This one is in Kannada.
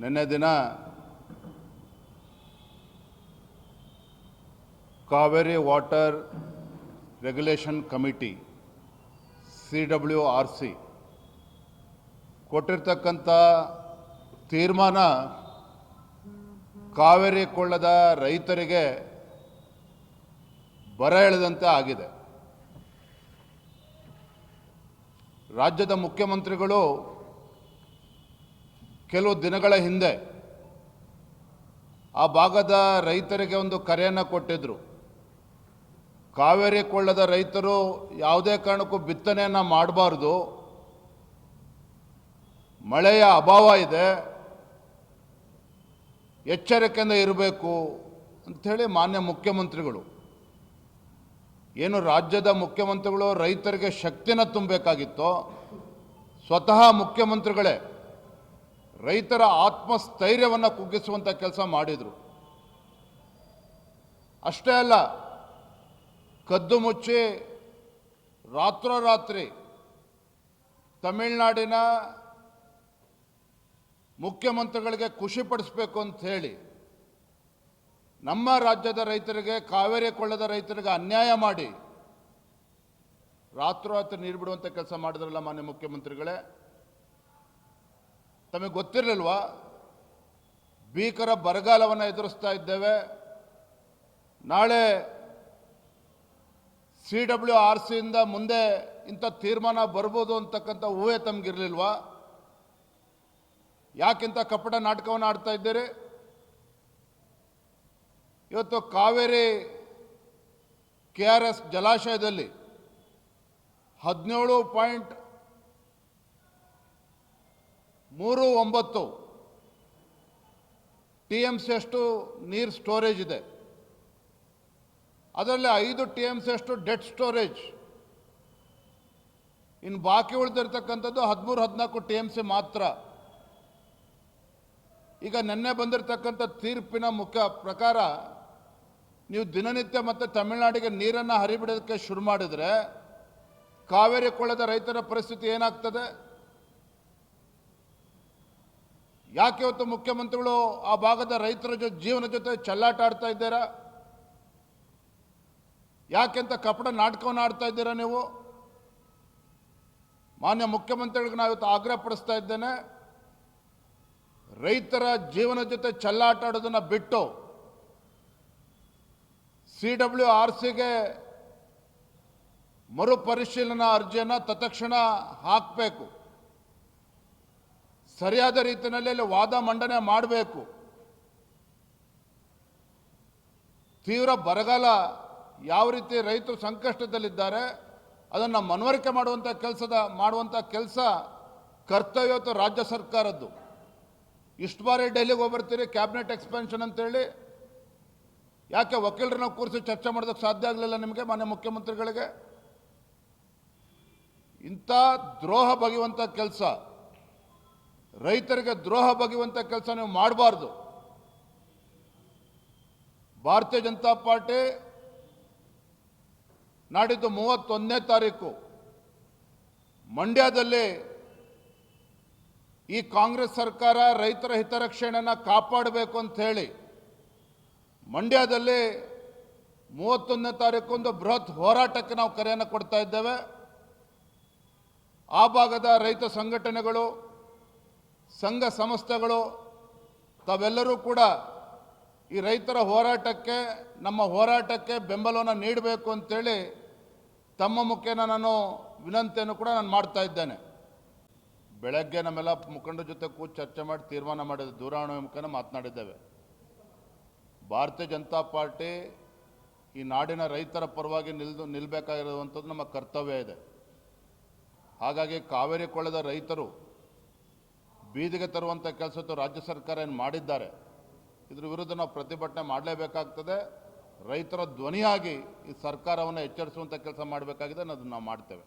ನಿನ್ನೆ ದಿನ Kaveri water regulation committee CWRC ಕೊಟ್ಟಿರ್ತಕ್ಕಂಥ ತೀರ್ಮಾನ ಕಾವೇರಿ ಕೊಳ್ಳದ ರೈತರಿಗೆ ಬರ ಎಳೆದಂತೆ ಆಗಿದೆ. ರಾಜ್ಯದ ಮುಖ್ಯಮಂತ್ರಿಗಳು ಕೆಲವು ದಿನಗಳ ಹಿಂದೆ ಆ ಭಾಗದ ರೈತರಿಗೆ ಒಂದು ಕರೆಯನ್ನು ಕೊಟ್ಟಿದ್ದರು. ಕಾವೇರಿ ಕೊಳ್ಳದ ರೈತರು ಯಾವುದೇ ಕಾರಣಕ್ಕೂ ಬಿತ್ತನೆಯನ್ನು ಮಾಡಬಾರ್ದು, ಮಳೆಯ ಅಭಾವ ಇದೆ, ಎಚ್ಚರಿಕೆಯಿಂದ ಇರಬೇಕು ಅಂಥೇಳಿ ಮಾನ್ಯ ಮುಖ್ಯಮಂತ್ರಿಗಳು ಏನು ರಾಜ್ಯದ ಮುಖ್ಯಮಂತ್ರಿಗಳು ರೈತರಿಗೆ ಶಕ್ತಿನ ತುಂಬಬೇಕಾಗಿತ್ತೋ ಸ್ವತಃ ಮುಖ್ಯಮಂತ್ರಿಗಳೇ ರೈತರ ಆತ್ಮಸ್ಥೈರ್ಯವನ್ನು ಕುಗ್ಗಿಸುವಂಥ ಕೆಲಸ ಮಾಡಿದರು. ಅಷ್ಟೇ ಅಲ್ಲ, ಕದ್ದು ಮುಚ್ಚಿ ರಾತ್ರೋರಾತ್ರಿ ತಮಿಳುನಾಡಿನ ಮುಖ್ಯಮಂತ್ರಿಗಳಿಗೆ ಖುಷಿಪಡಿಸಬೇಕು ಅಂತ ಹೇಳಿ ನಮ್ಮ ರಾಜ್ಯದ ರೈತರಿಗೆ, ಕಾವೇರಿ ಕೊಳ್ಳದ ರೈತರಿಗೆ ಅನ್ಯಾಯ ಮಾಡಿ ರಾತ್ರೋರಾತ್ರಿ ನೀರು ಬಿಡುವಂಥ ಕೆಲಸ ಮಾಡಿದ್ರಲ್ಲ ಮಾನ್ಯ ಮುಖ್ಯಮಂತ್ರಿಗಳೇ. ತಮಗೆ ಗೊತ್ತಿರಲಿಲ್ವಾ ಭೀಕರ ಬರಗಾಲವನ್ನು ಎದುರಿಸ್ತಾ ಇದ್ದೇವೆ, ನಾಳೆ CWRCಯಿಂದ ಮುಂದೆ ಇಂಥ ತೀರ್ಮಾನ ಬರ್ಬೋದು ಅಂತಕ್ಕಂಥ ಊಹೆ ತಮಗಿರಲಿಲ್ವಾ? ಯಾಕಿಂತ ಕಪಟ ನಾಟಕವನ್ನು ಆಡ್ತಾ ಇದ್ದೀರಿ? ಇವತ್ತು ಕಾವೇರಿ KRS ಜಲಾಶಯದಲ್ಲಿ 17.39 TMC ಅಷ್ಟು ನೀರು ಸ್ಟೋರೇಜ್ ಇದೆ. ಅದರಲ್ಲಿ 5 TMC ಅಷ್ಟು ಡೆಡ್ ಸ್ಟೋರೇಜ್. ಇನ್ನು ಬಾಕಿ ಉಳಿದಿರ್ತಕ್ಕಂಥದ್ದು 13-14 TMC ಮಾತ್ರ. ಈಗ ನಿನ್ನೆ ಬಂದಿರತಕ್ಕಂಥ ತೀರ್ಪಿನ ಮುಖ್ಯ ಪ್ರಕಾರ ನೀವು ದಿನನಿತ್ಯ ಮತ್ತೆ ತಮಿಳುನಾಡಿಗೆ ನೀರನ್ನು ಹರಿಬಿಡೋದಕ್ಕೆ ಶುರು ಮಾಡಿದರೆ ಕಾವೇರಿ ಕೊಳ್ಳದ ರೈತರ ಪರಿಸ್ಥಿತಿ ಏನಾಗ್ತದೆ? ಯಾಕೆ ಇವತ್ತು ಮುಖ್ಯಮಂತ್ರಿಗಳು ಆ ಭಾಗದ ರೈತರ ಜೀವನ ಜೊತೆ ಚೆಲ್ಲಾಟ ಆಡ್ತಾ ಇದ್ದೀರಾ? ಯಾಕೆಂತ ಕಪಟ ನಾಟಕವನ್ನು ಆಡ್ತಾ ಇದ್ದೀರಾ ನೀವು? ಮಾನ್ಯ ಮುಖ್ಯಮಂತ್ರಿಗಳಿಗೆ ನಾವು ಇವತ್ತು ಆಗ್ರಹ ಪಡಿಸ್ತಾ ಇದ್ದೇನೆ, ರೈತರ ಜೀವನ ಜೊತೆ ಚೆಲ್ಲಾಟ ಆಡೋದನ್ನು ಬಿಟ್ಟು CWRCಗೆ ಮರುಪರಿಶೀಲನಾ ಅರ್ಜಿಯನ್ನು ತತ್ಕ್ಷಣ ಹಾಕಬೇಕು. ಸರಿಯಾದ ರೀತಿಯಲ್ಲಿ ಅಲ್ಲಿ ವಾದ ಮಂಡನೆ ಮಾಡಬೇಕು. ತೀವ್ರ ಬರಗಾಲ ಯಾವ ರೀತಿ ರೈತರು ಸಂಕಷ್ಟದಲ್ಲಿದ್ದಾರೆ ಅದನ್ನು ಮನವರಿಕೆ ಮಾಡುವಂಥ ಕೆಲಸ ಕರ್ತವ್ಯ ಇವತ್ತು ರಾಜ್ಯ ಸರ್ಕಾರದ್ದು. ಇಷ್ಟು ಬಾರಿ ಡೆಲ್ಲಿಗೆ ಹೋಗ್ಬರ್ತೀರಿ ಕ್ಯಾಬಿನೆಟ್ ಎಕ್ಸ್ಪೆನ್ಷನ್ ಅಂತೇಳಿ, ಯಾಕೆ ವಕೀಲರನ್ನ ಕೂರಿಸಿ ಚರ್ಚೆ ಮಾಡೋದಕ್ಕೆ ಸಾಧ್ಯ ಆಗಲಿಲ್ಲ ನಿಮಗೆ ಮಾನ್ಯ ಮುಖ್ಯಮಂತ್ರಿಗಳಿಗೆ? ಇಂಥ ದ್ರೋಹ ಬಗೆಯುವಂಥ ಕೆಲಸ, ರೈತರಿಗೆ ದ್ರೋಹ ಬಗೆಯುವಂಥ ಕೆಲಸ ನೀವು ಮಾಡಬಾರ್ದು. ಭಾರತೀಯ ಜನತಾ ಪಾರ್ಟಿ ನಾಡಿದ್ದು 31ನೇ ತಾರೀಕು ಮಂಡ್ಯದಲ್ಲಿ ಈ ಕಾಂಗ್ರೆಸ್ ಸರ್ಕಾರ ರೈತರ ಹಿತರಕ್ಷಣೆಯನ್ನು ಕಾಪಾಡಬೇಕು ಅಂತ ಹೇಳಿ ಮಂಡ್ಯದಲ್ಲಿ 31ನೇ ತಾರೀಕು ಒಂದು ಬೃಹತ್ ಹೋರಾಟಕ್ಕೆ ನಾವು ಕರೆಯನ್ನು ಕೊಡ್ತಾ ಇದ್ದೇವೆ. ಆ ಭಾಗದ ರೈತ ಸಂಘಟನೆಗಳು, ಸಂಘ ಸಂಸ್ಥೆಗಳು ತಾವೆಲ್ಲರೂ ಕೂಡ ಈ ರೈತರ ಹೋರಾಟಕ್ಕೆ, ನಮ್ಮ ಹೋರಾಟಕ್ಕೆ ಬೆಂಬಲವನ್ನು ನೀಡಬೇಕು ಅಂತೇಳಿ ತಮ್ಮ ಮುಖೇನ ನಾನು ವಿನಂತಿಯನ್ನು ಕೂಡ ನಾನು ಮಾಡ್ತಾ ಇದ್ದೇನೆ. ಬೆಳಗ್ಗೆ ನಮ್ಮೆಲ್ಲ ಮುಖಂಡರ ಜೊತೆ ಕೂತು ಚರ್ಚೆ ಮಾಡಿ ತೀರ್ಮಾನ ಮಾಡಿದ ದೂರವಾಣಿ ಮುಖೇನ ಮಾತನಾಡಿದ್ದೇವೆ. ಭಾರತೀಯ ಜನತಾ ಪಾರ್ಟಿ ಈ ನಾಡಿನ ರೈತರ ಪರವಾಗಿ ನಿಲ್ಲಬೇಕಾಗಿರುವಂಥದ್ದು ನಮ್ಮ ಕರ್ತವ್ಯ ಇದೆ. ಹಾಗಾಗಿ ಕಾವೇರಿ ಕೊಳ್ಳದ ರೈತರು ಬೀದಿಗೆ ತರುವಂಥ ಕೆಲಸ ರಾಜ್ಯ ಸರ್ಕಾರ ಏನು ಮಾಡಿದ್ದಾರೆ, ಇದ್ರ ವಿರುದ್ಧ ನಾವು ಪ್ರತಿಭಟನೆ ಮಾಡಲೇಬೇಕಾಗ್ತದೆ. ರೈತರ ಧ್ವನಿಯಾಗಿ ಈ ಸರ್ಕಾರವನ್ನು ಎಚ್ಚರಿಸುವಂಥ ಕೆಲಸ ಮಾಡಬೇಕಾಗಿದೆ, ಅದನ್ನು ನಾವು ಮಾಡ್ತೇವೆ.